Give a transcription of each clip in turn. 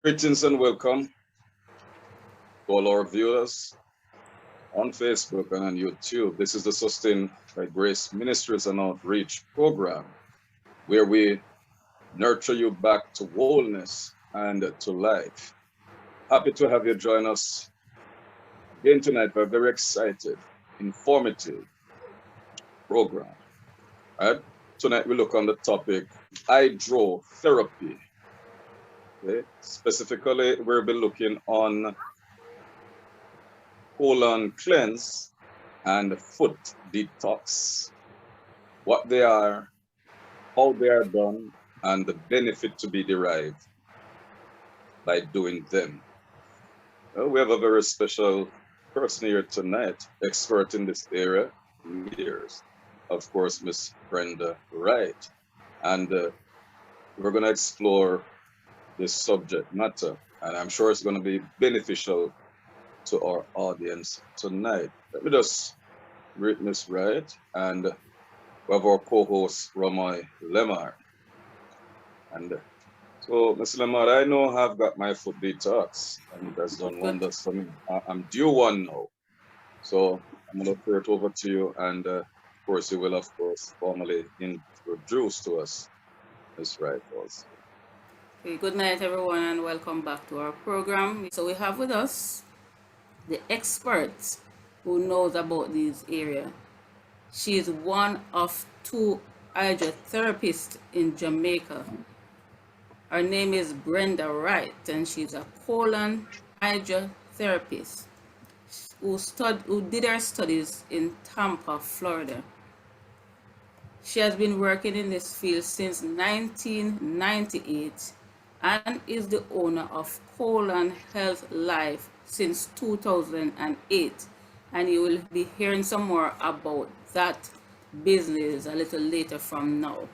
Greetings and welcome to all our viewers on Facebook and on YouTube. This is the Sustained by Grace Ministries and Outreach program where we nurture you back to wholeness and to life. Happy to have you join us again tonight for a very excited, informative program. All right? Tonight we look on the topic hydrotherapy. Okay? Specifically, we'll be looking on colon cleanse and foot detox, what they are, how they are done, and the benefit to be derived by doing them. Well, we have a very special person here tonight, expert in this area, years. Of course, Miss Brenda Wright. And we're going to explore this subject matter, and I'm sure it's going to be beneficial to our audience tonight. Let me just greet Miss Wright, and we have our co-host Romoy Lemar. And so, Ms. Lemar, I know I've got my foot detox, and it has done wonders for me. I'm due one now, so I'm going to throw it over to you, and of course, you will, of course, formally introduce to us Ms. Wright also. Okay, good night, everyone, and welcome back to our program. So we have with us the expert who knows about this area. She is one of two hydrotherapists in Jamaica. Her name is Brenda Wright, and she's a colon hydrotherapist who did her studies in Tampa, Florida. She has been working in this field since 1998 and is the owner of Colon Health Life since 2008. And you will be hearing some more about that business a little later from now.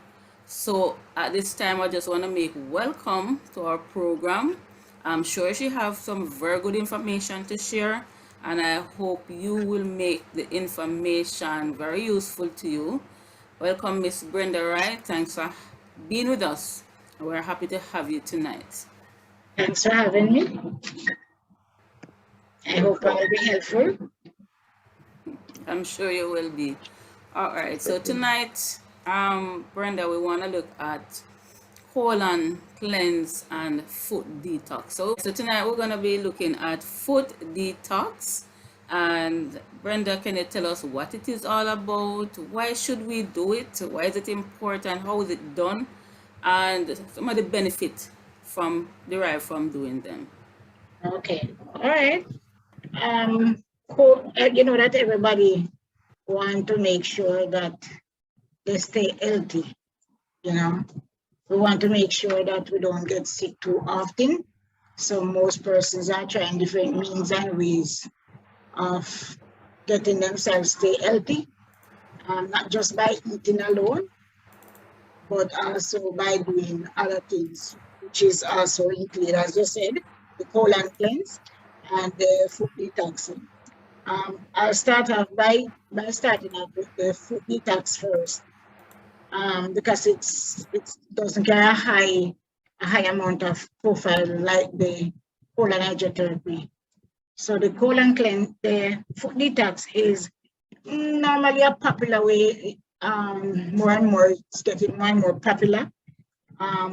So at this time, I just want to make welcome to our program. I'm sure she has some very good information to share, and I hope you will make the information very useful to you. Welcome, Miss Brenda Wright. Thanks for being with us. We're happy to have you tonight. Thanks for having me. I hope I'll be helpful. I'm sure you will be. All right. So tonight, Brenda, we want to look at colon cleanse and foot detox. So tonight we're going to be looking at foot detox. And Brenda, can you tell us what it is all about? Why should we do it? Why is it important? How is it done? And some of the benefits derived from doing them. Okay, all right. You know that everybody want to make sure that they stay healthy. You know, we want to make sure that we don't get sick too often. So most persons are trying different means and ways of getting themselves stay healthy, not just by eating alone, but also by doing other things, which is also included, as you said, the colon cleanse and the food detoxing. I'll start off by starting off with the food detox first, because it doesn't carry a high amount of profile like the colon hydrotherapy. So the colon cleanse, the food detox is normally a popular way. More and more, it's getting more and more popular,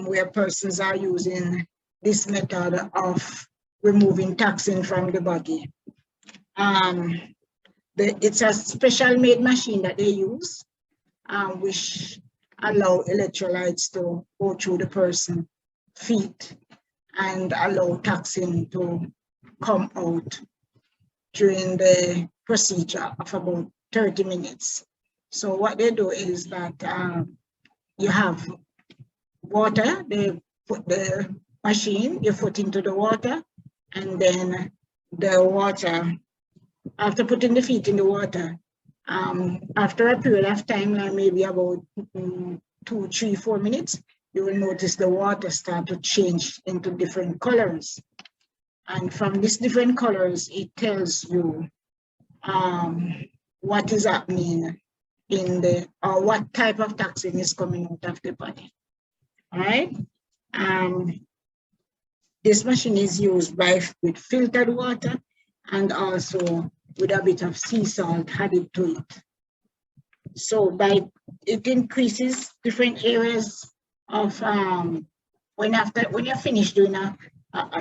where persons are using this method of removing toxin from the body. It's a special made machine that they use, which allow electrolytes to go through the person's feet and allow toxin to come out during the procedure of about 30 minutes. So what they do is that you have water, they put the machine, you put into the water, and then the water, after putting the feet in the water, after a period of time, like maybe about 2, 3, 4 minutes, you will notice the water start to change into different colors. And from these different colors, it tells you what is happening or what type of toxin is coming out of the body. All right. This machine is used with filtered water and also with a bit of sea salt added to it. So it increases different areas of when you're finished doing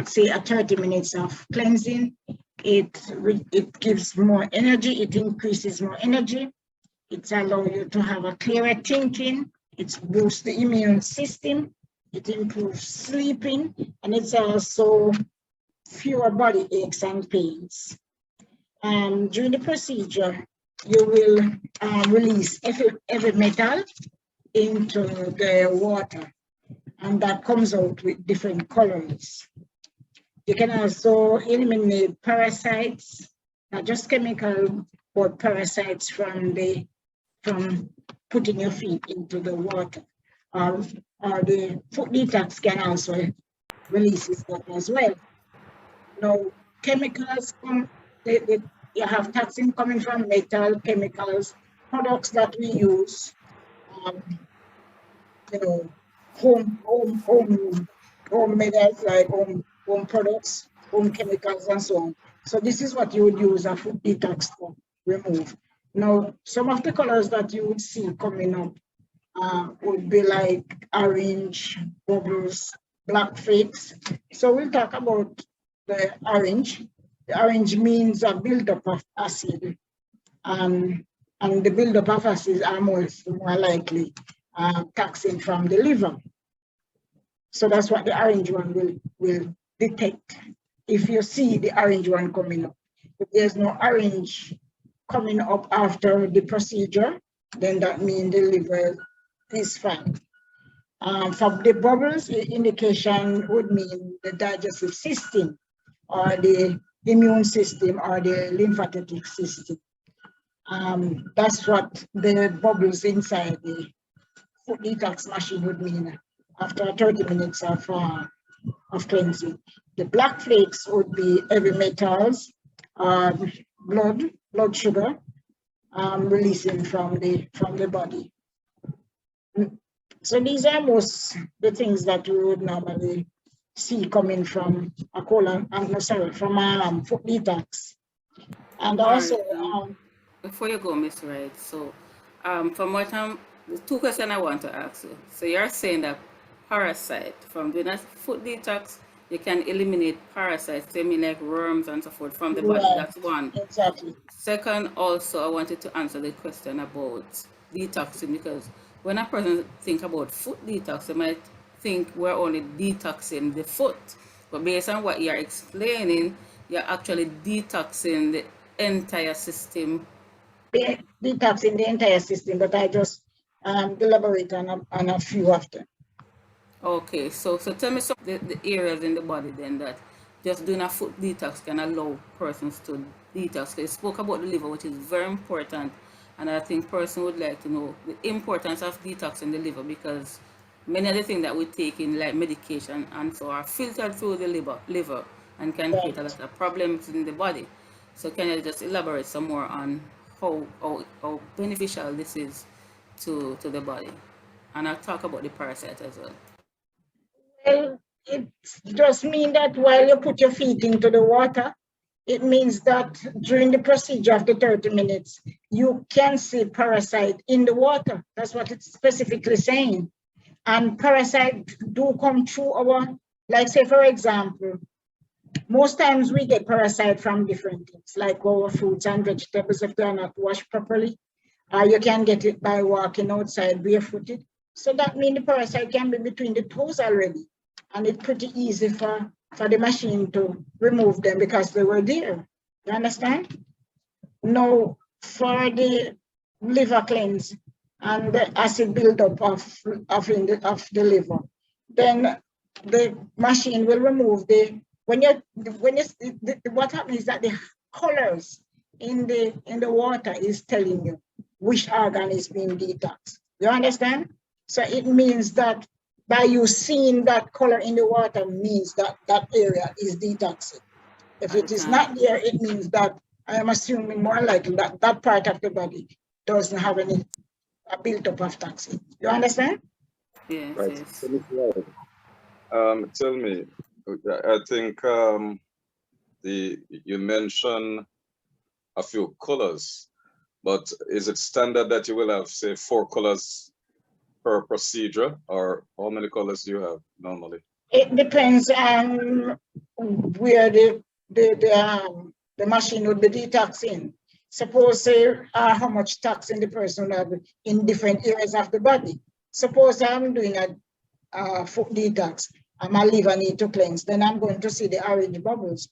say a 30 minutes of cleansing, it gives more energy, it increases more energy, it allows you to have a clearer thinking, it boosts the immune system, it improves sleeping, and it's also fewer body aches and pains. During the procedure, you will release every metal into the water, and that comes out with different colors. You can also eliminate parasites, not just chemical, but parasites from putting your feet into the water. Or the foot detox can also release that as well. Now, chemicals you have toxin coming from metal, chemicals, products that we use, home methods like home products, home chemicals, and so on. So this is what you would use a foot detox to remove. Now, some of the colors that you would see coming up would be like orange, bubbles, black flakes. So we'll talk about the orange. The orange means a buildup of acid. And the buildup of acid are more likely toxin from the liver. So that's what the orange one will detect. If you see the orange one coming up, if there's no orange coming up after the procedure, then that means the liver is fine. For the bubbles, the indication would mean the digestive system or the immune system or the lymphatic system. That's what the bubbles inside the foot detox machine would mean after 30 minutes of cleansing. The black flakes would be heavy metals, blood sugar, releasing from the body. So these are most the things that we would normally see coming from a colon, from foot detox. And also, before you go, Miss Wright, so from what the two questions I want to ask you. So you're saying that parasite from doing a foot detox, you can eliminate parasites, I mean like worms and so forth from the body. That's one. Exactly. Second, also I wanted to answer the question about detoxing, because when a person think about foot detox, they might think we're only detoxing the foot, but based on what you're explaining, you're actually detoxing the entire system. Detoxing the entire system, but I just elaborate on a few of them. Okay, so tell me some of the areas in the body then that just doing a foot detox can allow persons to detox. You spoke about the liver, which is very important, and I think person would like to know the importance of detoxing the liver, because many of the things that we take in like medication and so are filtered through the liver and can create a lot of problems in the body. So can you just elaborate some more on how beneficial this is to the body? And I'll talk about the parasite as well. Well, it just means that while you put your feet into the water, it means that during the procedure of the 30 minutes, you can see parasite in the water. That's what it's specifically saying. And parasites do come through like say, for example, most times we get parasite from different things, like our fruits and vegetables if they are not washed properly. You can get it by walking outside barefooted. So that means the parasite can be between the toes already. And it's pretty easy for the machine to remove them because they were there. You understand? Now, for the liver cleanse and the acid buildup of the liver, then the machine will remove what happens is that the colors in the water is telling you which organ is being detoxed. You understand? So it means that by you seeing that color in the water means that that area is detoxing. If it is not there, it means that I am assuming more likely that that part of the body doesn't have any build-up of toxin. You understand? Yes, Right. yes. Tell me, I think you mentioned a few colors, but is it standard that you will have, say, 4 colors per procedure, or how many colors do you have normally? It depends on where the machine would be detoxing. Suppose say how much toxin the person have in different areas of the body. Suppose I'm doing a foot detox and my liver need to cleanse, then I'm going to see the orange bubbles.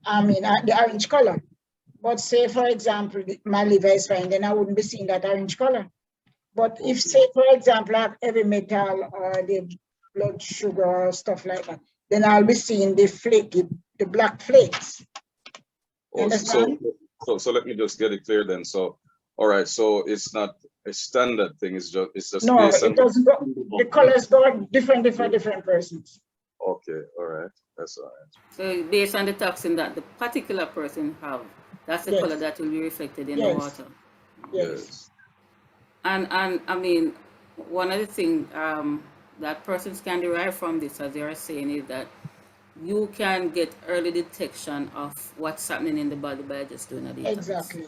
I mean the orange color. But say for example my liver is fine, then I wouldn't be seeing that orange color. But if say for example I have heavy metal or the blood sugar or stuff like that, then I'll be seeing the flaky, the black flakes. Oh, Understand? so let me just get it clear then. So, all right, so it's not a standard thing. It's just No, based on it doesn't go. The colors go different for different persons. Okay, all right, that's all right. So based on the toxin that the particular person have, that's the color Yes, that will be reflected in the yes, water. yes. Yes. And I mean, one of the things that persons can derive from this, as they are saying, is that you can get early detection of what's happening in the body by just doing a detox. Exactly.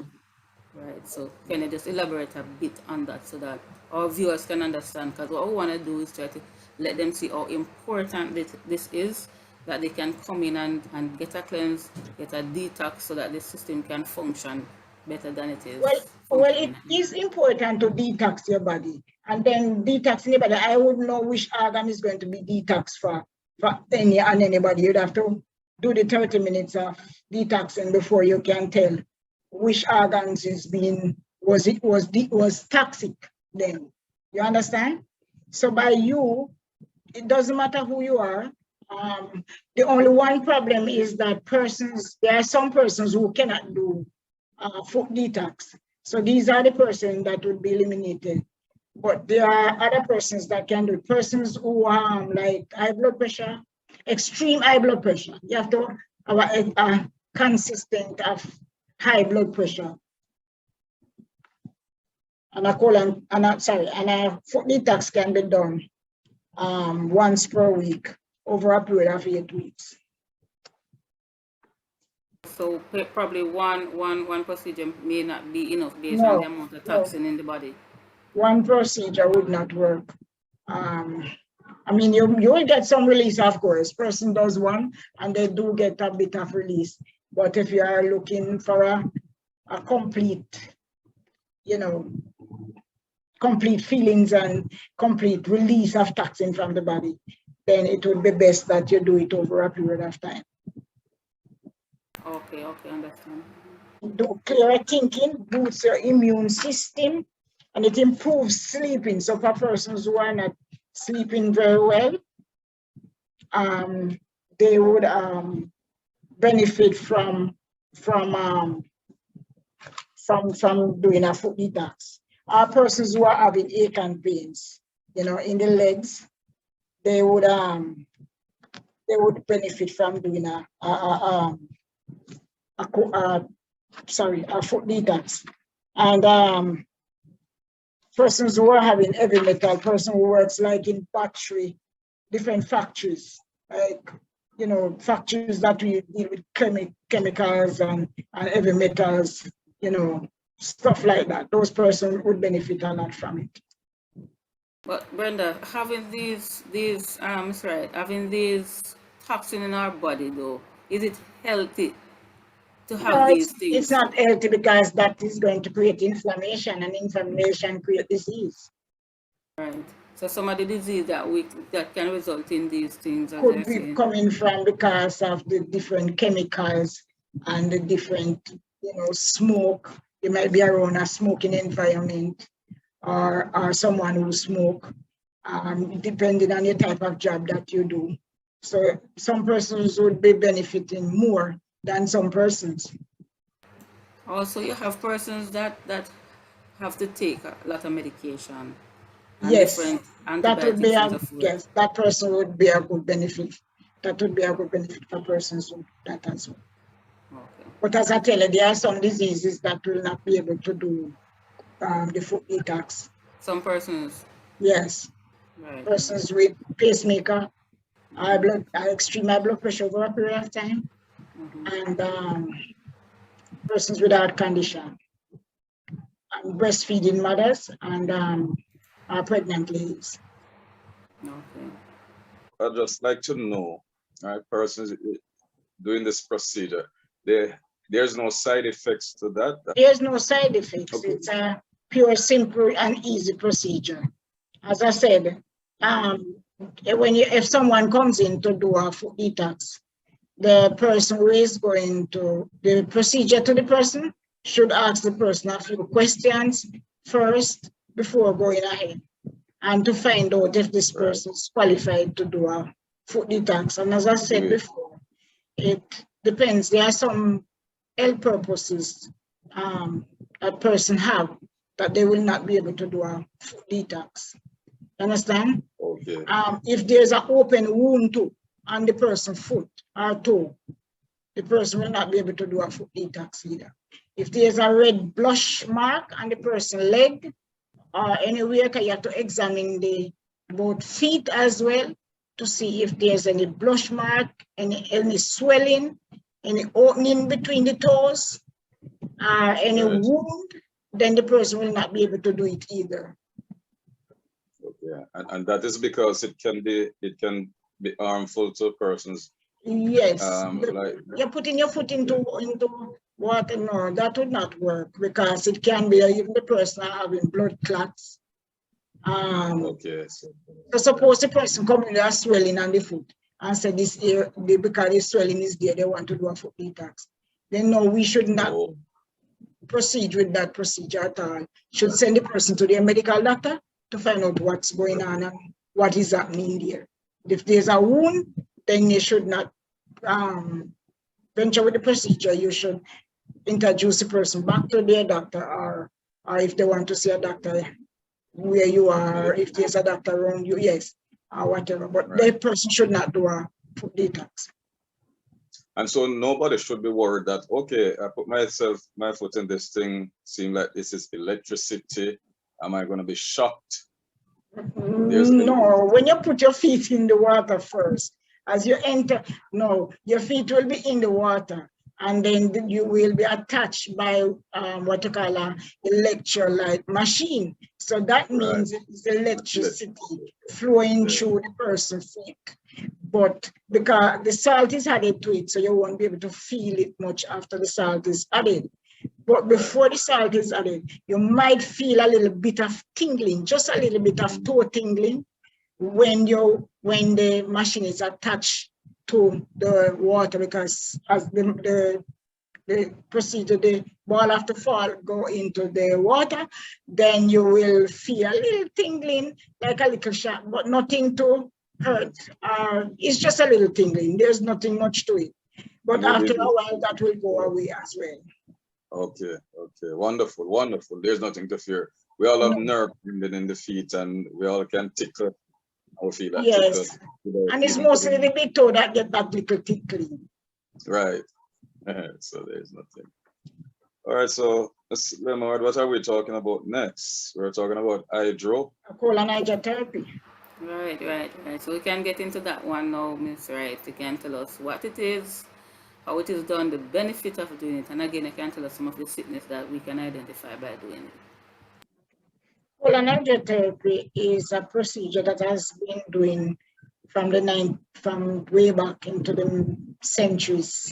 Right. So can you just elaborate a bit on that so that our viewers can understand? Because what we want to do is try to let them see how important this is, that they can come in and get a cleanse, get a detox, so that the system can function better than it is. Well, it is important to detox your body, and then detoxing your body. I wouldn't know which organ is going to be detoxed for anybody. You'd have to do the 30 minutes of detoxing before you can tell which organs was toxic then. You understand? So by you, it doesn't matter who you are. The only one problem is that there are some persons who cannot do foot detox. So these are the persons that would be eliminated. But there are other persons that can do it. Persons who like high blood pressure, extreme high blood pressure. You have to have a consistent of high blood pressure. And a foot detox can be done once per week over a period of 8 weeks. So probably one procedure may not be enough based on the amount of toxin in the body. One procedure would not work. I mean, you will get some release, of course. Person does one and they do get a bit of release. But if you are looking for a complete, complete feelings and complete release of toxin from the body, then it would be best that you do it over a period of time. Okay, understand. Do clear thinking, boosts your immune system, and it improves sleeping. So for persons who are not sleeping very well, they would benefit from doing a foot detox. Persons who are having ache and pains, in the legs, they would benefit from doing a foot detox. And persons who are having heavy metal, person who works like in different factories, like factories that we deal with chemicals and heavy metals, stuff like that. Those persons would benefit a lot from it. But Brenda, having these toxins in our body though, is it healthy to have these things? It's not healthy because that is going to create inflammation, and inflammation creates disease. Right. So some of the disease that can result in these things could be coming from because of the different chemicals and the different, smoke. You might be around a smoking environment or someone who smoke, depending on the type of job that you do. So some persons would be benefiting more than some persons. Also, you have persons that have to take a lot of medication. Yes, that would be that person would be a good benefit. That would be a good benefit for persons with that as well. Okay. But as I tell you, there are some diseases that will not be able to do the foot detox. Some persons? Yes. Right. Persons with pacemaker, extreme high blood pressure over a period of time, Mm-hmm. and persons with heart condition, and breastfeeding mothers, and pregnant ladies. Okay. I'd just like to know, right, persons doing this procedure, there's no side effects to that. There's no side effects. Okay. It's a pure, simple, and easy procedure. As I said, if someone comes in to do a food detox, the person who is going to the procedure to the person should ask the person a few questions first before going ahead, and to find out if this person is qualified to do a food detox. And as I said before, it depends. There are some health purposes a person have that they will not be able to do a food detox. Understand? Okay. If there's an open wound too on the person's foot or toe, the person will not be able to do a foot detox either. If there's a red blush mark on the person's leg or anywhere, you have to examine the both feet as well to see if there's any blush mark, any swelling, any opening between the toes, or any wound, then the person will not be able to do it either. Okay, and that is because it can be harmful to persons. Yes, like you're putting your foot into water. No, that would not work because it can be even the person having blood clots. Okay. So suppose the person coming with a swelling on the foot and said this here, because the swelling is there, they want to do a foot detox. Then no, we should not proceed with that procedure at all. Should send the person to their medical doctor to find out what's going on and what is happening there. If there's a wound, then you should not venture with the procedure. You should introduce the person back to their doctor, or if they want to see a doctor where you are, if there's a doctor around you, yes, or whatever. But the person should not do a foot detox. And so nobody should be worried that, okay, I put my foot in this thing, seem like this is electricity. Am I going to be shocked? No, when you put your feet in the water first, as you enter, no, your feet will be in the water, and then you will be attached by what you call an electrolyte machine. So that means it's electricity flowing through the person's feet. But because the salt is added to it, so you won't be able to feel it much after the salt is added. But before the salt is added, you might feel a little bit of tingling, just a little bit of toe tingling when the machine is attached to the water, because as the procedure, the ball have to fall, go into the water, then you will feel a little tingling, like a little shock, but nothing to hurt. It's just a little tingling. There's nothing much to it. But after a while, that will go away as well. Okay, wonderful. There's nothing to fear. We all have nerve in the feet, and we all can tickle. Our feet. Yes, and it's mostly the big toe that get that little tickling. Right. So there's nothing. All right, so Leonard, what are we talking about next? We're talking about Hydrotherapy. Right. So we can get into that one now, Miss Wright. You can tell us what it is, how it is done, the benefit of doing it, and again, you can tell us some of the sickness that we can identify by doing it. Hydrotherapy is a procedure that has been doing from way back into the centuries,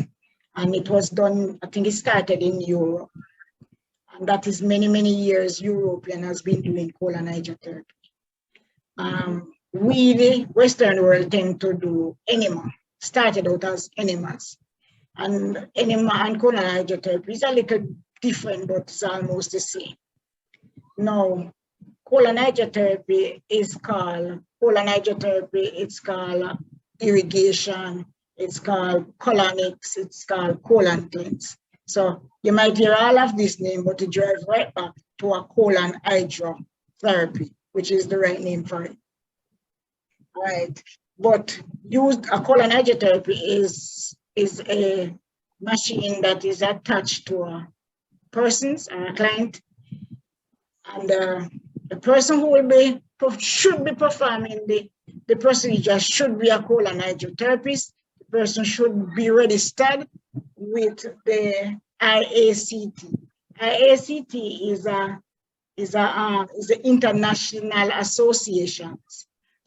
and it was done. I think it started in Europe, and that is many years. European has been doing colon hydrotherapy. We, the Western world, tend to do enema. Started out as enemas, and enema and colon hydrotherapy is a little different, but it's almost the same. Now, colon hydrotherapy, it's called irrigation, it's called colonics, it's called colon cleanse. So you might hear all of this name, but it drives right back to a colon hydrotherapy, which is the right name for it. Right. But a colon hydrotherapy is a machine that is attached to a client, and the person who should be performing the the procedure should be a colon hydrotherapist. The person should be registered with the IACT. IACT is the International Association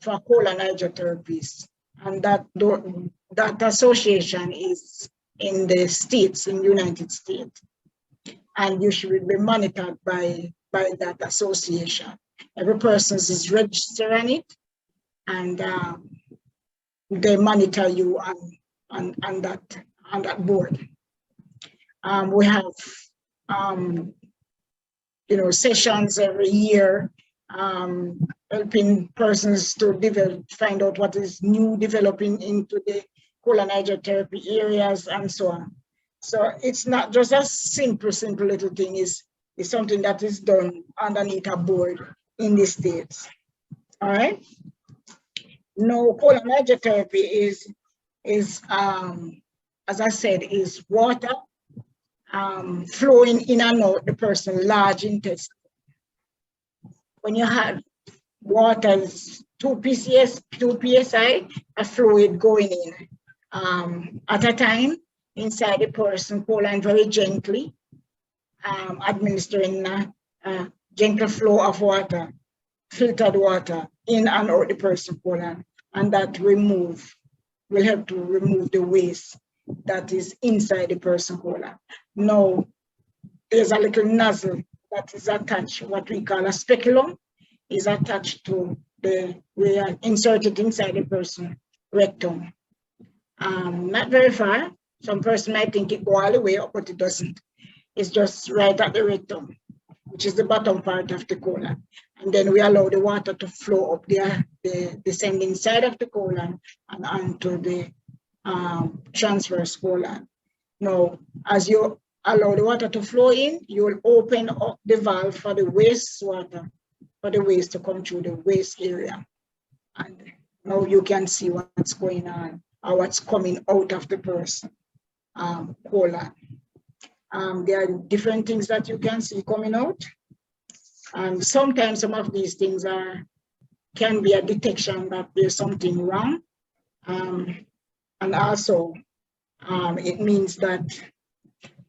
for Colon Hydrotherapists, and that association is in the States, in the United States, and you should be monitored by that association. Every person is registered on it, and they monitor you on that board. We have sessions every year, helping persons to find out what is new developing into the colon hydrotherapy areas and so on. So it's not just a simple little thing. It's something that is done underneath a board in the States. All right. No, colon hydrotherapy is as I said, is water flowing in and out the person's large intestine. When you have water, 2 psi, a fluid going in at a time inside the person colon very gently, administering a gentle flow of water, filtered water in and out the person colon, and that will help to remove the waste that is inside the person colon. Now, there's a little nozzle that is attached, what we call a speculum, is attached to we are inserted inside the person rectum. Not very far. Some person might think it go all the way up, but it doesn't. It's just right at the rectum, which is the bottom part of the colon. And then we allow the water to flow up the descending side of the colon and onto the transverse colon. Now, as you allow the water to flow in, you will open up the valve for the waste water, for the waste to come through the waste area. And now you can see what's going on or what's coming out of the person colon. There are different things that you can see coming out. And sometimes some of these things can be a detection that there's something wrong. And also, it means that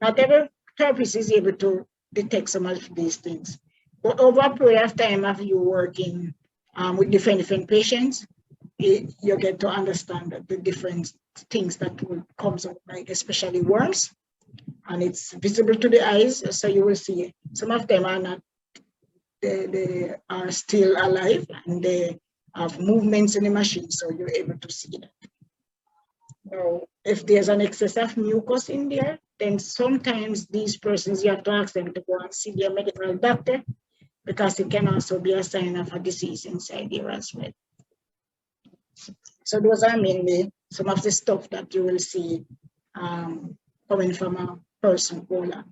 not every therapist is able to detect some of these things. But over a period of time of you working with different patients, you get to understand the different things that will come out, like especially worms. And it's visible to the eyes, so you will see some of them are not, they are still alive and they have movements in the machine, so you're able to see that. Now, if there's an excess of mucus in there, then sometimes these persons, you have to ask them to go and see their medical doctor, because it can also be a sign of a disease inside there as well. So those are mainly some of the stuff that you will see coming from a person colon.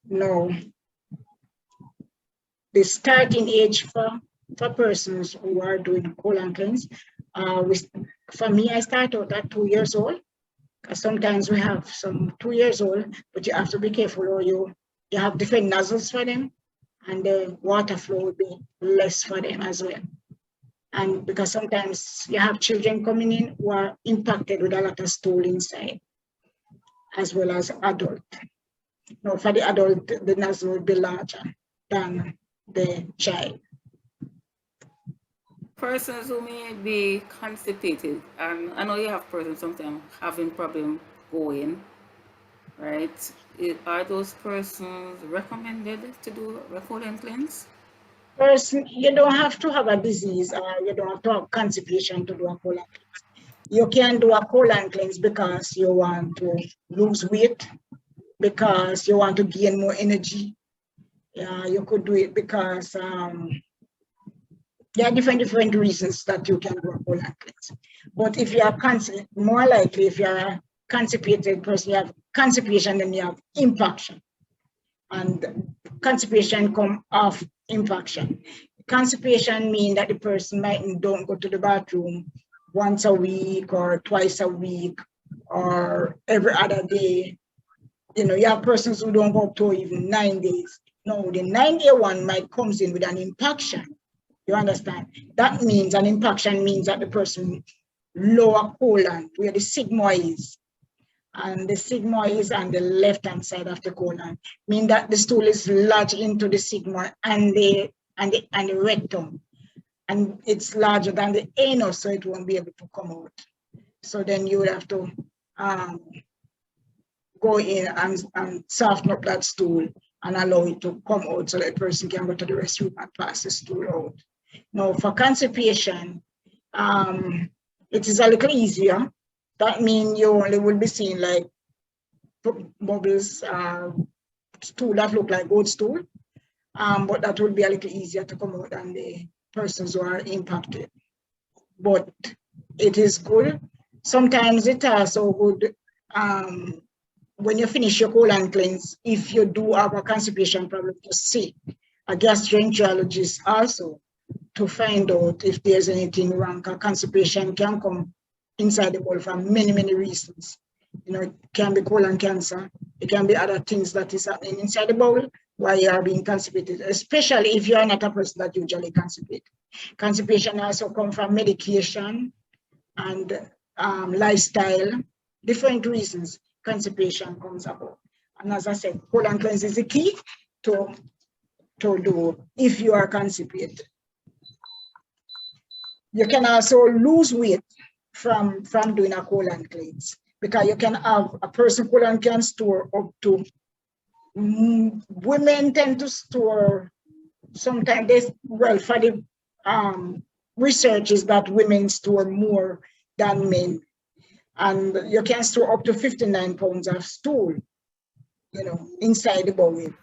Now, the starting age for persons who are doing colon cleanse, for me, I start out at 2 years old. Sometimes we have some 2 years old, but you have to be careful, or you have different nozzles for them, and the water flow will be less for them as well. And because sometimes you have children coming in who are impacted with a lot of stool inside, as well as adult. Now, for the adult, the nozzle will be larger than the child. Persons who may be constipated, and I know you have persons sometimes having problem going, right? Are those persons recommended to do a colon cleanse? Person, you don't have to have a disease, or you don't have to have constipation to do a colon cleanse. You can do a colon cleanse because you want to lose weight, because you want to gain more energy. You could do it because there are different reasons that you can do a colon cleanse. But if you are more likely, if you are a constipated person, you have constipation, then you have impaction. And constipation come off impaction. Constipation means that the person don't go to the bathroom once a week or twice a week or every other day. You have persons who don't go up to even 9 days. No, the 9-day one might comes in with an impaction. You understand? That means an impaction means that the person lower colon, where the sigmoid is, and the sigmoid is on the left-hand side of the colon, mean that the stool is lodged into the sigmoid and the rectum, and it's larger than the anus, so it won't be able to come out. So then you would have to go in and soften up that stool and allow it to come out so that the person can go to the restroom and pass the stool out. Now, for constipation, it is a little easier. That means you only will be seeing like bubbles, stool that look like goat stool, but that will be a little easier to come out than the persons who are impacted. But it is good. Sometimes it also good when you finish your colon cleanse, if you do have a constipation problem, to see a gastroenterologist also to find out if there's anything wrong. Constipation can come inside the bowel for many, many reasons. You know, it can be colon cancer. It can be other things that is happening inside the bowel while you are being constipated, especially if you are not a person that usually constipate. Constipation also comes from medication and lifestyle, different reasons constipation comes about. And as I said, colon cleanse is the key to do if you are constipated. You can also lose weight from doing a colon cleanse, because you can have a person colon can store up to, women tend to store, sometimes well, for the research is that women store more than men. And you can store up to 59 pounds of stool, you know, inside the bowel.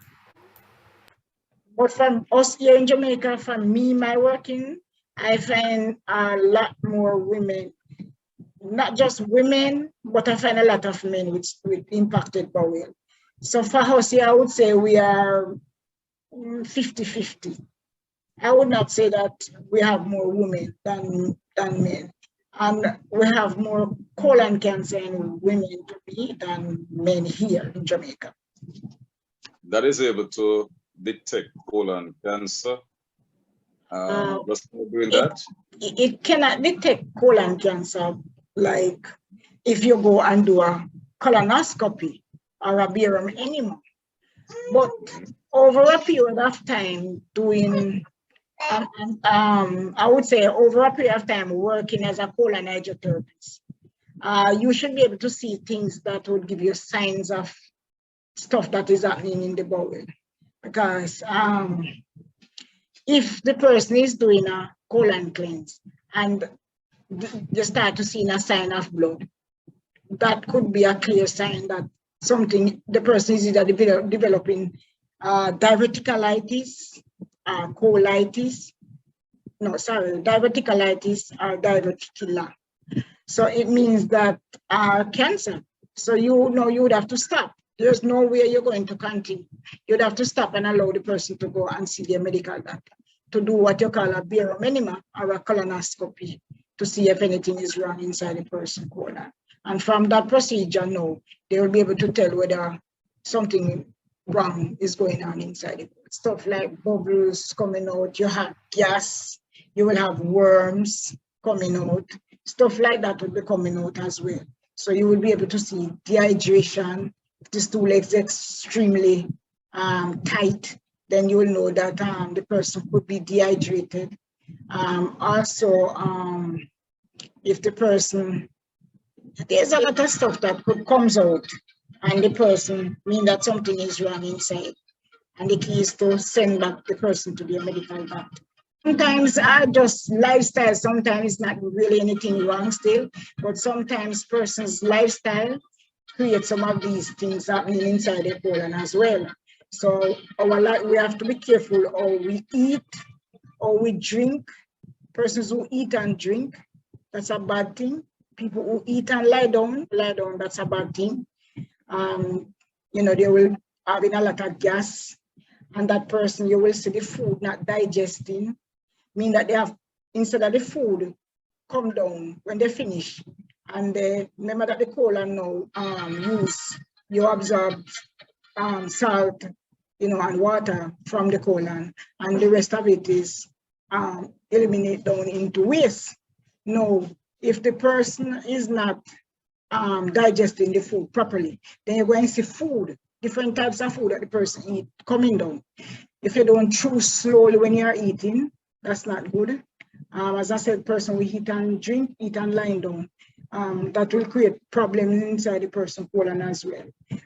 But from us here in Jamaica, from me, my working, I find a lot more women, not just women, but I find a lot of men with impacted bowel. So for us here, I would say we are 50-50. I would not say that we have more women than men. And we have more colon cancer in women to be than men here in Jamaica. That is able to detect colon cancer. Just doing that? It cannot detect colon cancer like if you go and do a colonoscopy or a barium enema. But over a period of time doing, I would say over a period of time working as a colon hydrotherapist, you should be able to see things that would give you signs of stuff that is happening in the bowel. Because if the person is doing a colon cleanse and you start to see a sign of blood, that could be a clear sign that something, the person is either developing diverticulitis, colitis, diverticulitis or diverticular. So it means that cancer. So you know you would have to stop. There's no way you're going to continue. You'd have to stop and allow the person to go and see their medical doctor to do what you call a barium enema or a colonoscopy to see if anything is wrong inside the person's colon. And from that procedure, no, they will be able to tell whether something wrong is going on inside it. Stuff like bubbles coming out, you have gas, you will have worms coming out, stuff like that will be coming out as well. So you will be able to see dehydration. If the stool is extremely tight, then you will know that the person could be dehydrated. Also, if the person, there's a lot of stuff that comes out and the person mean that something is wrong inside. And the key is to send back the person to the medical doctor. Sometimes just lifestyle, sometimes it's not really anything wrong still, but sometimes person's lifestyle creates some of these things happening inside the colon as well. So we have to be careful how we eat, or we drink. Persons who eat and drink, that's a bad thing. People who eat and lie down, that's a bad thing. You know, they will have a lot of gas, and that person, you will see the food not digesting, mean that they have, instead of the food come down when they finish, and remember that the colon now you absorb salt, you know, and water from the colon, and the rest of it is eliminate down into waste. Now, if the person is not digesting the food properly, then you're going to see food, different types of food that the person eat coming down. If you don't chew slowly when you're eating, that's not good. As I said, person will eat and drink, eat and lie down. That will create problems inside the person colon as well.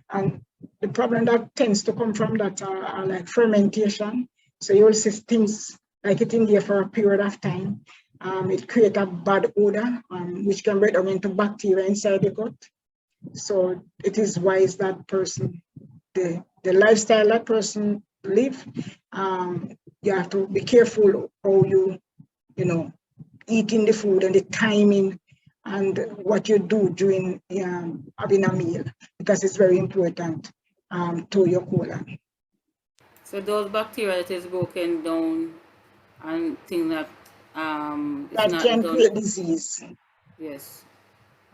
And the problem that tends to come from that are like fermentation. So you'll see things like it in there for a period of time. It creates a bad odor, which can break down into bacteria inside the gut. So it is wise that person, the lifestyle that person live, you have to be careful how you eating the food and the timing and what you do during having a meal, because it's very important to your colon. So those bacteria that is broken down and things that it's That not can done. create disease. Yes.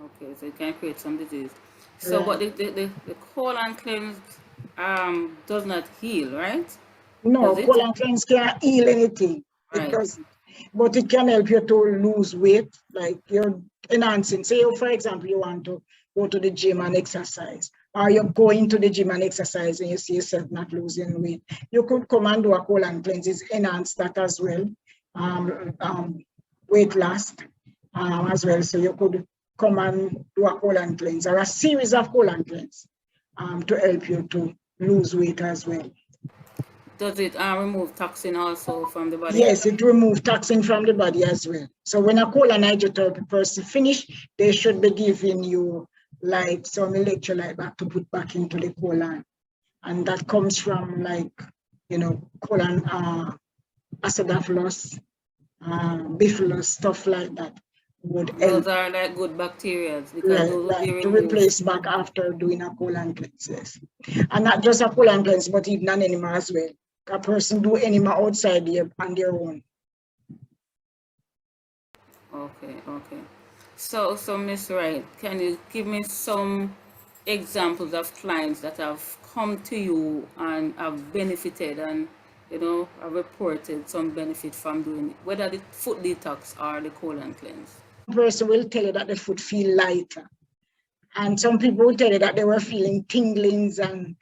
Okay, so it can create some disease. So, Right. but the colon cleanse does not heal, right? No, Does it? colon cleanse can't heal anything. It Right. doesn't. But it can help you to lose weight, like you're enhancing. Say, for example, you want to go to the gym and exercise, or you're going to the gym and exercise and you see yourself not losing weight. You could come and do a colon cleanse, enhance that as well. Weight loss as well. So you could come and do a colon cleanse or a series of colon cleanse to help you to lose weight as well. Does it remove toxin also from the body? Yes, it removes toxin from the body as well. So when a colon hydrotherapy person finish, they should be giving you like some electrolyte back to put back into the colon. And that comes from like, colon acidophilus, bifidus, stuff like that would help. Those are like good bacteria because those will be To removed. replace back after doing a colon cleanse, yes. And not just a colon cleanse, but even an enema as well. A person do enema outside there on their own. Okay. So Miss Wright, can you give me some examples of clients that have come to you and have benefited and have reported some benefit from doing it, whether the foot detox or the colon cleanse? Person will tell you that the foot feel lighter. And some people will tell you that they were feeling tinglings and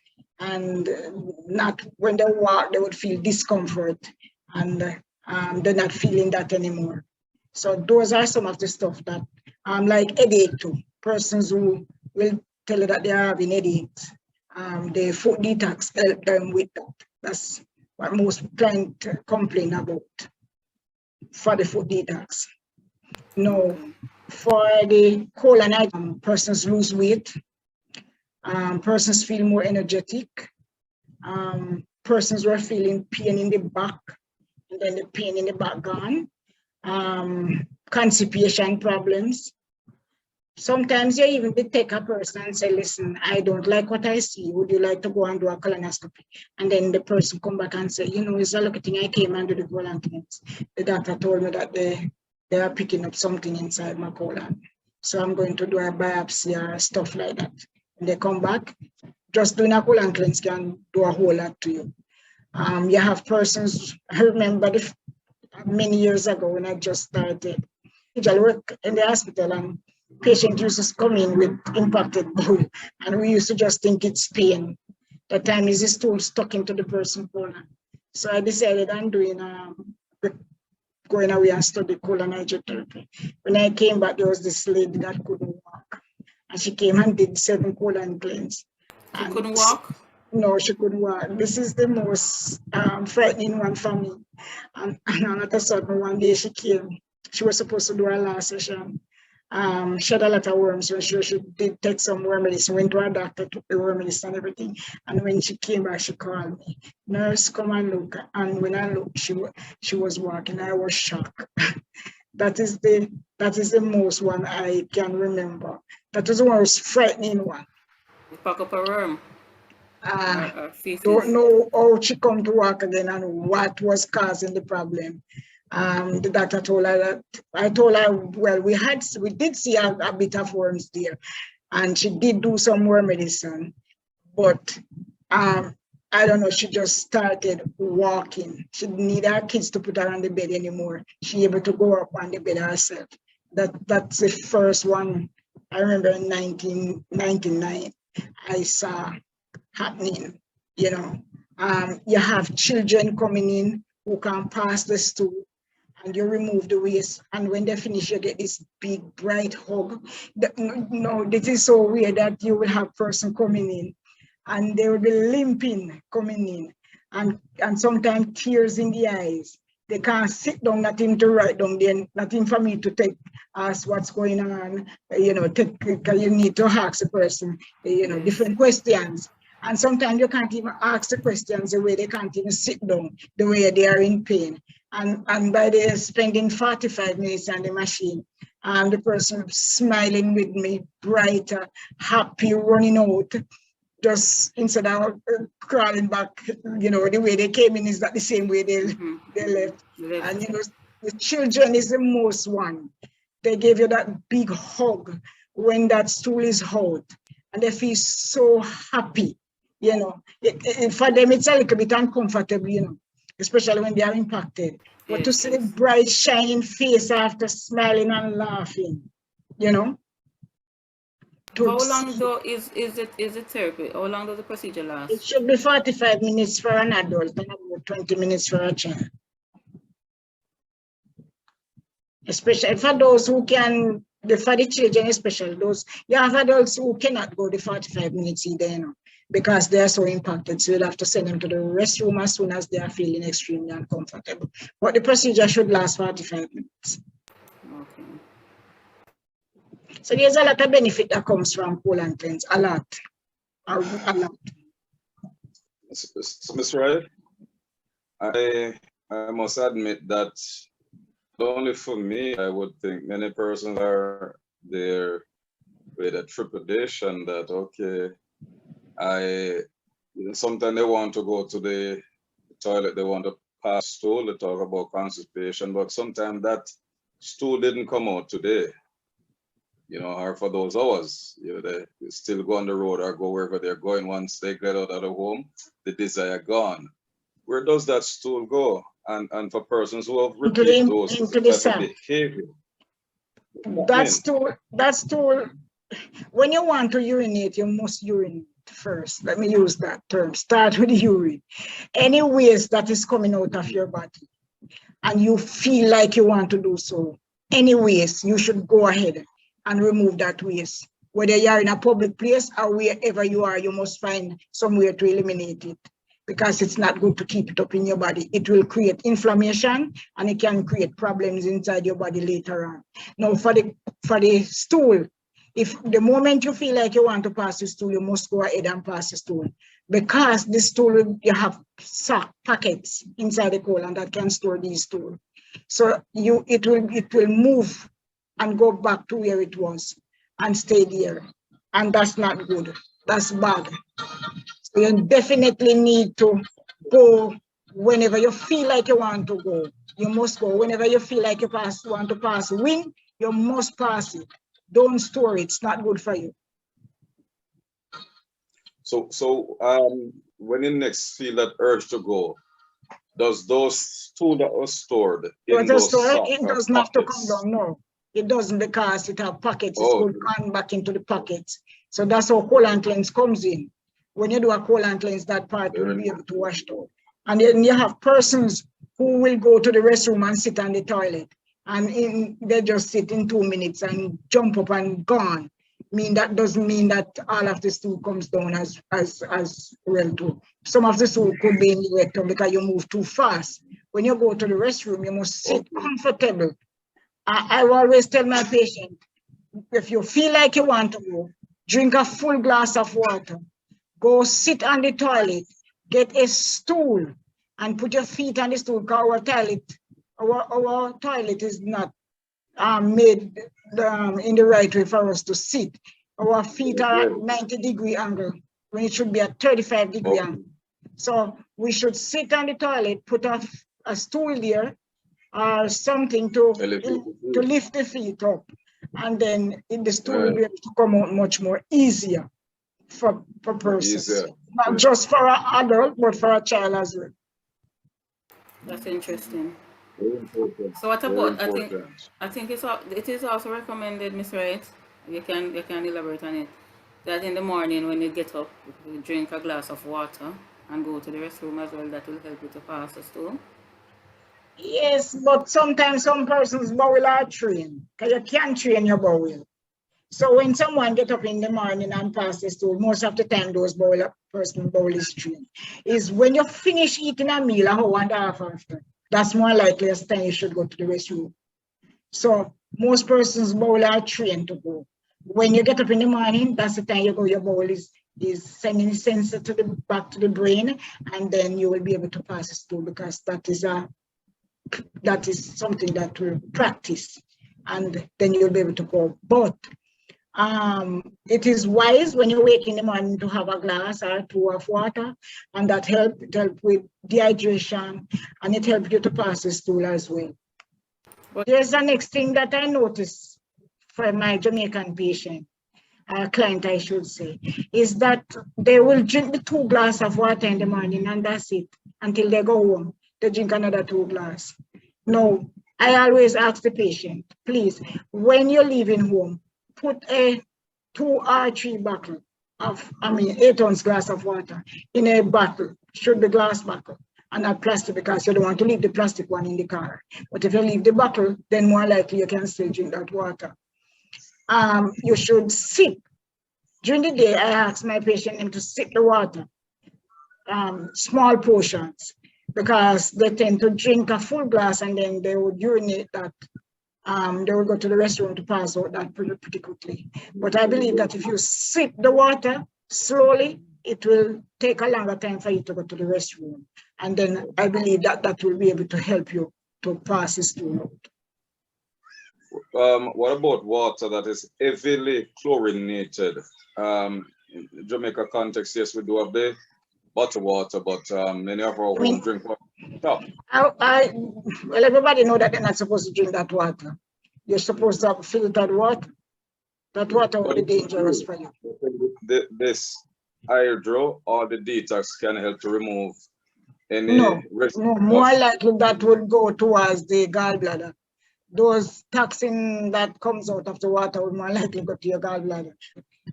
not when they walk, they would feel discomfort and they're not feeling that anymore. So those are some of the stuff that like headache too. Persons who will tell you that they are having headaches. The foot detox help them with that. That's what most clients complain about for the foot detox. No, for the colon, persons lose weight, persons feel more energetic, persons were feeling pain in the back, and then the pain in the back gone, constipation problems. Sometimes you even take a person and say, listen, I don't like what I see. Would you like to go and do a colonoscopy? And then the person come back and say, it's a lucky thing I came and do the colon cleanse. The doctor told me that they are picking up something inside my colon. So I'm going to do a biopsy or stuff like that. And they come back, just doing a colon cleanse can do a whole lot to you. You have persons, I remember many years ago when I just started, I work in the hospital and patient used to come in with impacted bowel, and we used to just think it's pain. That time is the stool stuck into the person's colon. So I decided on going away and study colon hydrotherapy. When I came back, there was this lady that couldn't walk, and she came and did 7 colon cleanse. She couldn't walk? No, she couldn't walk. This is the most frightening one for me. And all of a sudden, one day she came. She was supposed to do her last session. She had a lot of worms, so she did take some worm medicine, went to her doctor, took the worm medicine and everything. And when she came back, she called me, nurse, come and look. And when I looked, she was walking. I was shocked. That is the most one I can remember. That was the most frightening one. You pack up a worm. Don't know how she come to work again and what was causing the problem. The doctor told her that, I told her, well, we did see a bit of worms there, and she did do some worm medicine, but I I don't know, she just started walking. She didn't need her kids to put her on the bed anymore. She able to go up on the bed herself. That's the first one. I remember in 1999, I saw happening, you know. You have children coming in who can pass the stool, and you remove the waste, and when they finish, you get this big bright hug. No, this is so weird that you will have person coming in and they will be limping coming in, and sometimes tears in the eyes. They can't sit down, nothing to write down, then nothing for me to take, ask what's going on, you know, you need to ask the person, you know, Yes. different questions. And sometimes you can't even ask the questions the way they can't even sit down, the way they are in pain. And by the spending 45 minutes on the machine, and the person smiling with me, brighter, happy, running out, just instead of crawling back, you know, the way they came in is not the same way they left. And, you know, the children is the most one. They give you that big hug when that stool is out, and they feel so happy, you know. For them, it's a little bit uncomfortable, you know, especially when they are impacted. But to Yes, see the yes. bright, shining face after smiling and laughing, you know, How to long see. though is it therapy? How long does the procedure It last? should be 45 minutes for an adult and about 20 minutes for a child. Especially for those who can, for the children especially, those, you have adults who cannot go the 45 minutes either, you know, because they are so impacted. So you'll have to send them to the restroom as soon as they are feeling extremely uncomfortable. But the procedure should last 45 minutes. Okay. So there's a lot of benefit that comes from colon cleanse, a lot. A lot. Miss Wright, I must admit that only for me, I would think many persons are there with a trepidation that, okay, sometimes they want to go to the toilet, they want to pass stool, they talk about constipation, but sometimes that stool didn't come out today, you know, or for those hours, you know, they still go on the road or go wherever they're going. Once they get out of the home, the desire gone. Where does that stool go? And for persons who have repeat those Into the type of sun. behavior, That's to, when you want to urinate, you must urinate first. Let me use that term. Start with urine. Any waste that is coming out of your body and you feel like you want to do so, any waste, you should go ahead and remove that waste. Whether you are in a public place or wherever you are, you must find somewhere to eliminate it, because it's not good to keep it up in your body. It will create inflammation and it can create problems inside your body later on. Now, for the stool, if the moment you feel like you want to pass the stool, you must go ahead and pass the stool, because the stool, you have packets inside the colon that can store these stool. So it will move and go back to where it was and stay there. And that's not good. That's bad. So you definitely need to go whenever you feel like you want to go. You must go. Whenever you feel like you want to pass wind, you must pass it. Don't store it. It's not good for you. So when you next feel that urge to go, does those stool that was stored in those socks It or doesn't have to come pockets? down, no. It doesn't, because it has pockets. It's Oh, going on back into the pockets. So that's how colon cleanse comes in. When you do a colon cleanse, that part will be able to wash out. And then you have persons who will go to the restroom and sit on the toilet, and they just sit in 2 minutes and jump up and gone. That doesn't mean that all of the stool comes down as well too. Some of the stool could be in the rectum because you move too fast. When you go to the restroom, you must sit comfortable. I always tell my patient, if you feel like you want to go, drink a full glass of water, go sit on the toilet, get a stool, and put your feet on the stool, because our toilet is not made in the right way for us to sit. Our feet are at 90-degree angle when it should be at 35-degree angle. So we should sit on the toilet, put a stool there or something to lift the feet up, and then the stool will be able to come out much more easier. for persons. Easier. Not just for an adult, but for a child as well. That's interesting. Very important. So what Very about, important. I think it is also recommended, Miss Wright, you can elaborate on it, that in the morning when you get up, you drink a glass of water and go to the restroom as well. That will help you to pass the stool. Yes, but sometimes some persons bowel are trained, because you can't train your bowel. So when someone get up in the morning and pass the stool, most of the time those person bowel is trained. Is when you finish eating a meal, an hour and a half after. That's more likely as time you should go to the restroom. So most persons bowel are trained to go. When you get up in the morning, that's the time you go. Your bowel is sending sensor to the back to the brain, and then you will be able to pass the stool, because that is something that will practice, and then you'll be able to go. But it is wise when you wake in the morning to have a glass or two of water, and that help with dehydration, and it helps you to pass the stool as well. There's the next thing that I noticed for my Jamaican patient, client I should say, is that they will drink the 2 glasses of water in the morning, and that's it until they go home. They drink another 2 glasses. No, I always ask the patient, please, when you're leaving home, put a 2 or 3 bottle of, 8-ounce glass of water in a bottle, should be glass bottle, and not plastic, because you don't want to leave the plastic one in the car. But if you leave the bottle, then more likely you can still drink that water. You should sip. During the day, I ask my patient to sip the water, small portions, because they tend to drink a full glass and then they would urinate that. They will go to the restroom to pass out that pretty quickly. But I believe that if you sip the water slowly, it will take a longer time for you to go to the restroom. And then I believe that will be able to help you to pass this stool out. What about water that is heavily chlorinated? In Jamaica context, yes, we do have the bottled water, but many of our home drink water. No. Well, everybody know that they're not supposed to drink that water. You're supposed to have filtered water. That water will be dangerous for you. This hydro or the detox can help to remove any No, more likely that would go towards the gallbladder. Those toxin that comes out of the water would more likely go to your gallbladder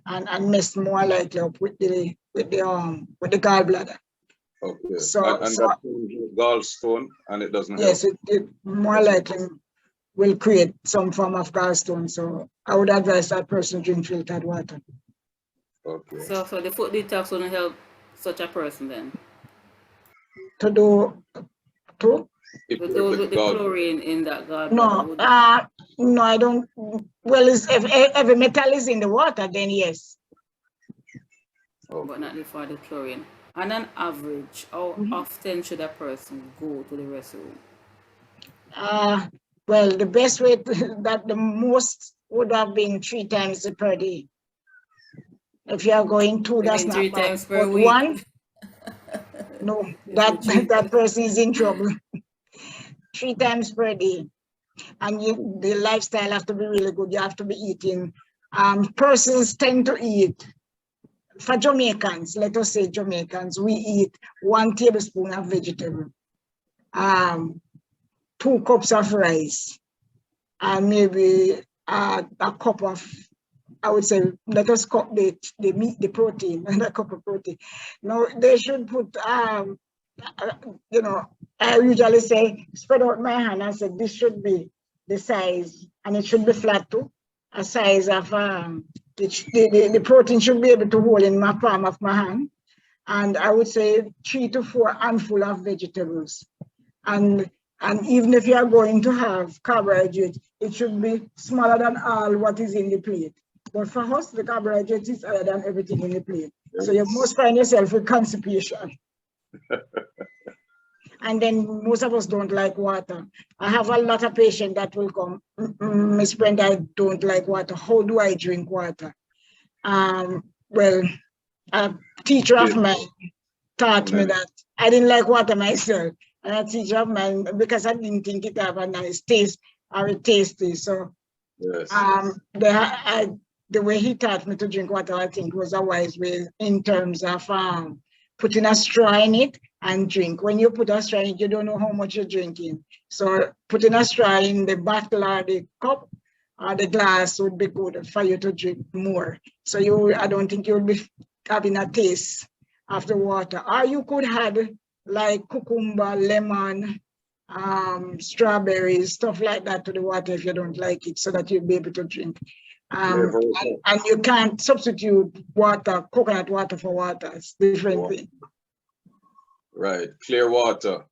and mess more likely up with the gallbladder. Okay. So, and that gallstone, and it doesn't help. Yes, it more likely will create some form of gallstone. So I would advise that person drink filtered water. Okay. So the foot detox wouldn't help such a person then? To do those with the chlorine in that gallbladder? No, I don't. Well, if every metal is in the water, then yes. Oh. But not for the chlorine. On an average, how often should a person go to the restroom? Well, the best way that the most would have been 3 times per day. If you are going 2, that's not 3 bad. times per but week. 1, no, that person is in trouble. 3 times per day. And the lifestyle have to be really good. You have to be eating. Persons tend to eat. For Jamaicans, let us say Jamaicans, we eat 1 tablespoon of vegetable, 2 cups of rice, and maybe a cup of, I would say, let us cut the meat, the protein, and a cup of protein. Now, they should put, I usually say, spread out my hand and say, this should be the size, and it should be flat too, a size of, the protein should be able to hold in my palm of my hand. And I would say 3 to 4 handful of vegetables. And even if you are going to have carbohydrate, it should be smaller than all what is in the plate. But for us, the carbohydrate is higher than everything in the plate. So you must find yourself with constipation. And then most of us don't like water. I have a lot of patients that will come, Miss Brenda, I don't like water. How do I drink water? Well, a teacher of mine taught me that I didn't like water myself. And a teacher of mine, because I didn't think it have a nice taste or it tasty. So yes. the way he taught me to drink water, I think was a wise way in terms of putting a straw in it and drink. When you put a straw in it, you don't know how much you're drinking. So putting a straw in the bottle or the cup or the glass would be good for you to drink more. So I don't think you'll be having a taste of the water. Or you could add like cucumber, lemon, strawberries, stuff like that to the water if you don't like it, so that you'll be able to drink. And you can't substitute water, coconut water for water. It's different thing. Right, clear water.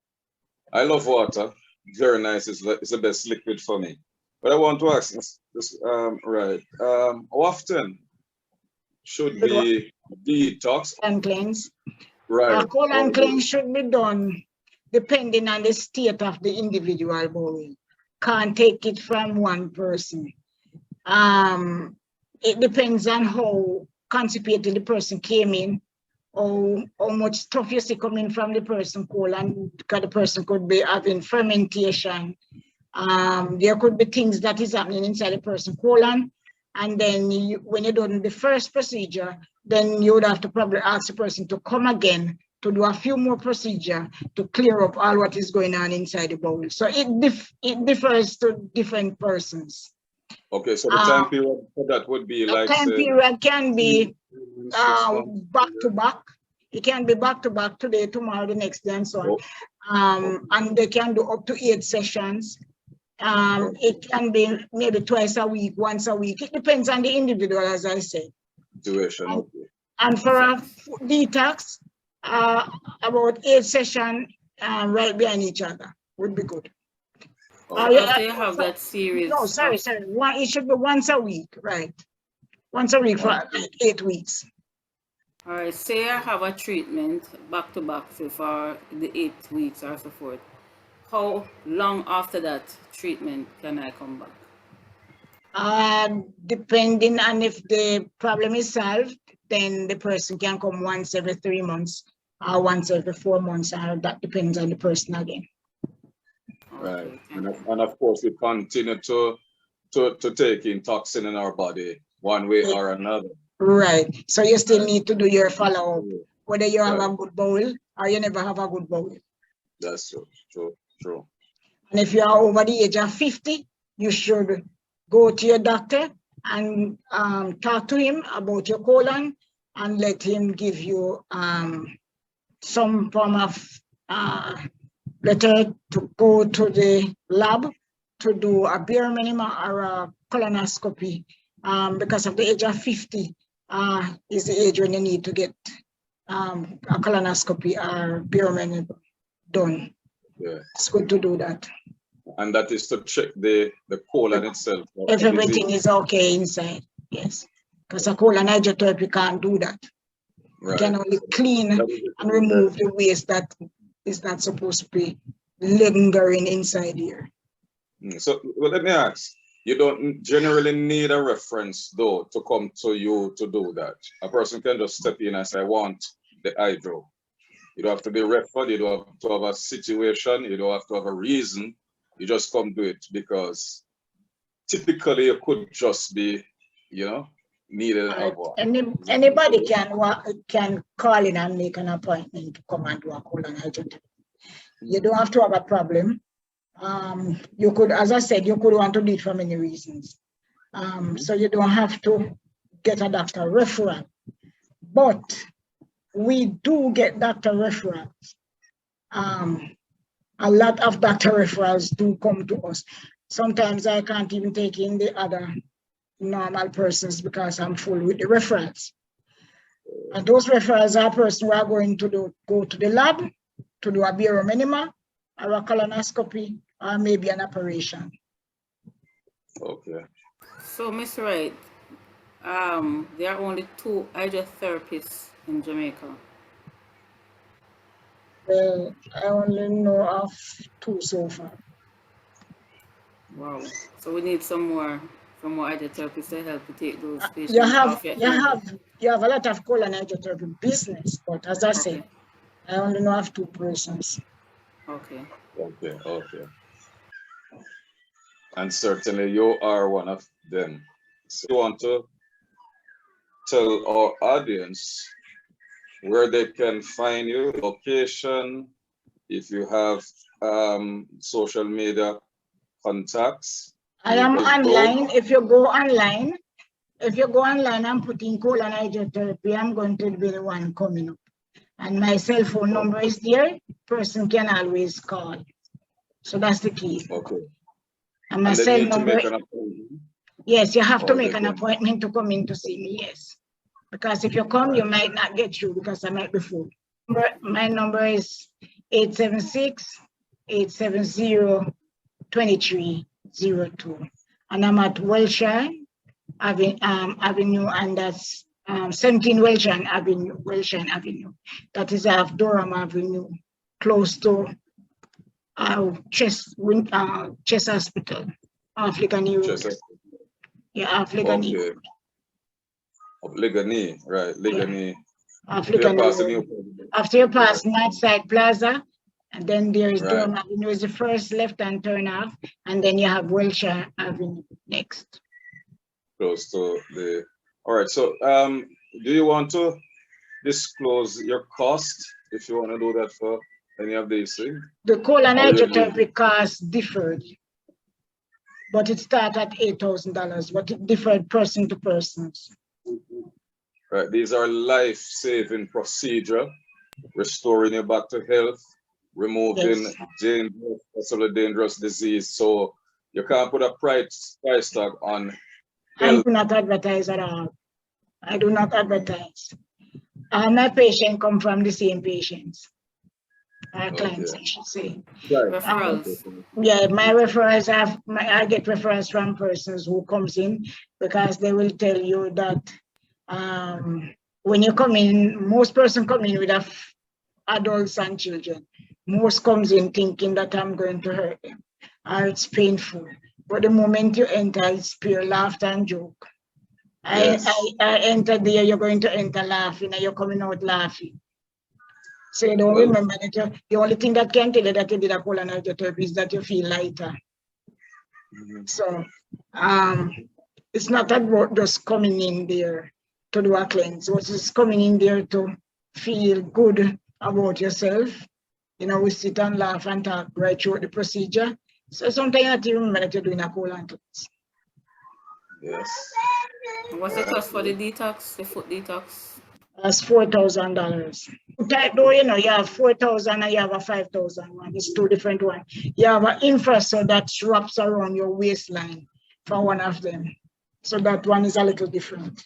I love water. Very nice. It's the best liquid for me. But I want to ask this, right? How often should we detox and cleanse? Right. A colon cleanse should be done depending on the state of the individual bowel. Can't take it from one person. It depends on how constipated the person came in, or how much stuff you see coming from the person colon, because the person could be having fermentation. There could be things that is happening inside the person colon, and then when you're done the first procedure, then you would have to probably ask the person to come again to do a few more procedures to clear up all what is going on inside the bowel. So it differs to different persons. Okay, so the time period for that would be like, time period can be back to back. It can be back to back, today, tomorrow, the next day, and so on. And they can do up to 8 sessions. It can be maybe twice a week, once a week. It depends on the individual, as I said. Duration, okay. And for a detox, about 8 sessions right behind each other would be good. After you have that series. No, sorry. It should be once a week, right? Once a week for like 8 weeks. All right, say I have a treatment back to back, say for the 8 weeks or so forth. How long after that treatment can I come back? Depending on if the problem is solved, then the person can come once every 3 months or once every 4 months, and that depends on the person again. Right, and of course we continue to take in toxin in our body one way or another. Right, so you still need to do your follow-up, whether you have a good bowel or you never have a good bowel. That's true. And if you are over the age of 50, you should go to your doctor and talk to him about your colon and let him give you some form of letter to go to the lab to do a bare minima or a colonoscopy, because of the age of 50 is the age when you need to get a colonoscopy or bare minima done. Yeah. It's good to do that. And that is to check the colon itself. If everything is okay inside, yes. Because a colon hydrotherapy can't do that. Right. It can only clean and remove the waste that is not supposed to be lingering inside here. So, well, let me ask, you don't generally need a reference though to come to you to do that. A person can just step in and say, I want the hydro. You don't have to be referred, you don't have to have a situation, you don't have to have a reason. You just come do it because typically you could just be, needed. Anybody can call in and make an appointment to come and do a colon hydrotherapy. You don't have to have a problem. You could, as I said, you could want to do it for many reasons. So you don't have to get a doctor referral. But we do get doctor referrals. A lot of doctor referrals do come to us. Sometimes I can't even take in the other normal persons because I'm full with the referrals. And those referrals are persons who are going to go to the lab to do a bare minima or a colonoscopy or maybe an operation. Okay. So, Ms. Wright, there are only 2 hydrotherapists in Jamaica. Well, I only know of 2 so far. Wow. So we need some more hydrotherapists to help you take those patients you have a lot of colon hydrotherapy business, but as I said, I only know of 2 persons. Okay. And certainly you are one of them. So you want to tell our audience where they can find you, location, if you have social media contacts, I am you go. online. If you go online and put in colon hydrotherapy, I'm going to be the one coming up. And my cell phone number is there. Person can always call. So that's the key. Okay. And my And they cell need to number, make an appointment. yes, you have to Or make they an can. appointment to come in to see me, yes. Because if you come, you might not get through because I might be full. My number is 876-870-2302. And I'm at Wilshire Avenue, and that's 17 Wilshire Avenue. That is off Durham Avenue, close to Chess Hospital, African Road. Yeah, African Okay. Road. Of Ligani, right? Ligani. African Road. After you pass Northside Plaza, and then there is Durham Avenue is the first left-hand turn off, and then you have Wilshire Avenue next. Close to the. All right. So, do you want to disclose your cost if you want to do that for any of these things? The colon hydrotherapy cost differed, but it started at $8,000, but it differed person to person. Right. These are life-saving procedure, restoring you back to health, removing dangerous, possibly dangerous disease. So you can't put a price tag on health. I do not advertise at all. I do not advertise. My patients come from the same patients. Our clients, I should say. Referrals. Yeah, my referrals I get referrals from persons who comes in because they will tell you that when you come in, most person come in with adults and children. Most comes in thinking that I'm going to hurt them or it's painful. But the moment you enter, it's pure laughter and joke. Yes. I enter there, you're going to enter laughing and you're coming out laughing. So you don't remember that the only thing that can tell you that you did a colon hydrotherapy is that you feel lighter. So it's not about just coming in there to do a cleanse. What is coming in there to feel good about yourself. You know, we sit and laugh and talk right through the procedure. So sometimes you have to remember that you're doing a colon cleanse. Yes. What's the cost for the detox, the foot detox? That's $4,000. Though, you know, you have 4,000 and you have a 5,000 one. It's two different ones. You have an infrastructure that wraps around your waistline for one of them. So that one is a little different.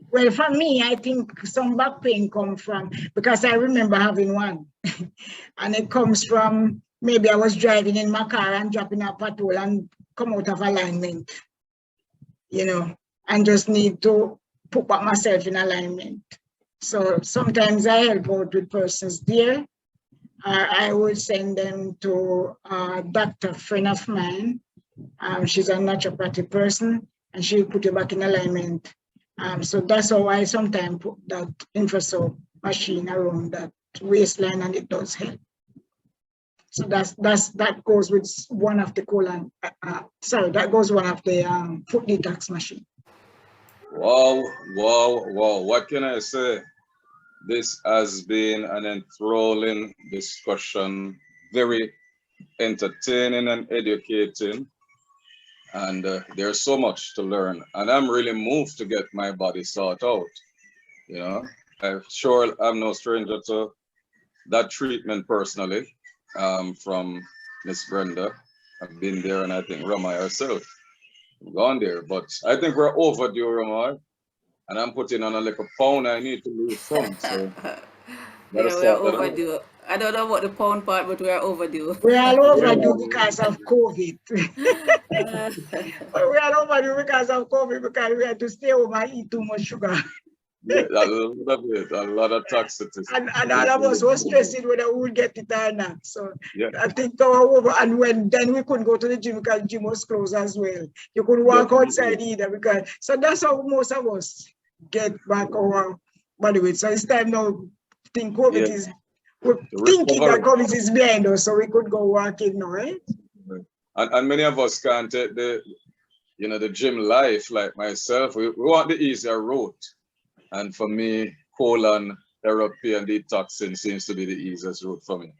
Well, for me, I think some back pain comes from, because I remember having one. And it comes from, maybe I was driving in my car and dropping a pothole and come out of alignment, you know, and just need to put back myself in alignment. So sometimes I help out with persons there. I will send them to a doctor, friend of mine. She's a naturopathic person, and she'll put you back in alignment. So that's how I sometimes put that infrasound machine around that waistline, and it does help. So that goes with one of the colon. That goes one of the foot detox machine. Wow, wow, wow. What can I say? This has been an enthralling discussion, very entertaining and educating. And there's so much to learn. And I'm really moved to get my body sorted out. You know, I'm sure I'm no stranger to that treatment personally from Miss Brenda. I've been there, and I think Rama herself gone there. But I think we're overdue, Rama. And I'm putting on a little pound. I need to lose some. So yeah, we are overdue. I don't know about the pound part, but we are overdue. We are overdue because of COVID. We are overdue because of COVID because we had to stay home and eat too much sugar. Yeah, a lot of toxicity. And all of us were stressing whether we would get it or not. So yeah. I think then we couldn't go to the gym because the gym was closed as well. You couldn't walk outside either so that's how most of us get back our body weight. So it's time now. Think COVID is we're thinking that COVID is behind us, so we could go walking now, right? And many of us can't take the gym life like myself. We want the easier route. And for me, colon therapy and detoxing seems to be the easiest route for me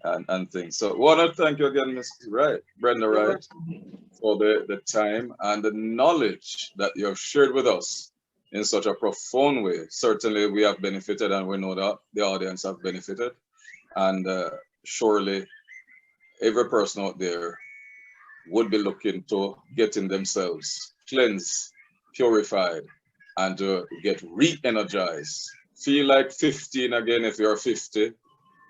and things. So want to thank you again, Ms. Wright, Brenda You're Wright, welcome. for the time and the knowledge that you have shared with us in such a profound way. Certainly, we have benefited, and we know that the audience have benefited. And surely, every person out there would be looking to getting themselves cleansed, purified, and to get re-energized. Feel like 15 again if you're 50,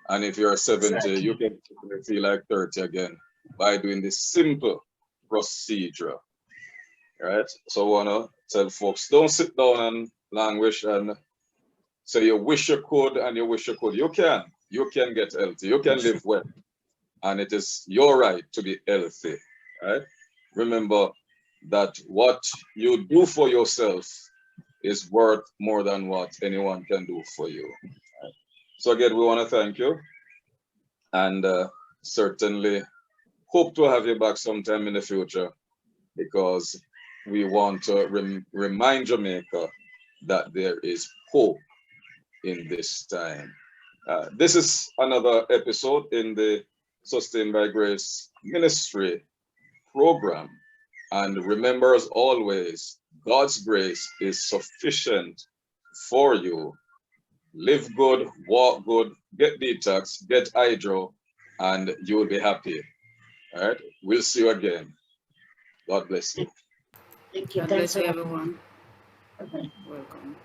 and if you're 70, you Exactly. can feel like 30 again by doing this simple procedure. Right? So I wanna tell folks, don't sit down and languish and say you wish you could and you wish you could. You can. You can get healthy. You can live well. And it is your right to be healthy. Right? Remember that what you do for yourself is worth more than what anyone can do for you. Right? So again, we want to thank you, and certainly hope to have you back sometime in the future, because we want to remind Jamaica that there is hope in this time. This is another episode in the Sustained by Grace Ministry program. And remember, as always, God's grace is sufficient for you. Live good, walk good, get detox, get hydro, and you will be happy. All right. We'll see you again. God bless you. Thank you. God Thanks bless a you, lot. everyone. Okay. Welcome.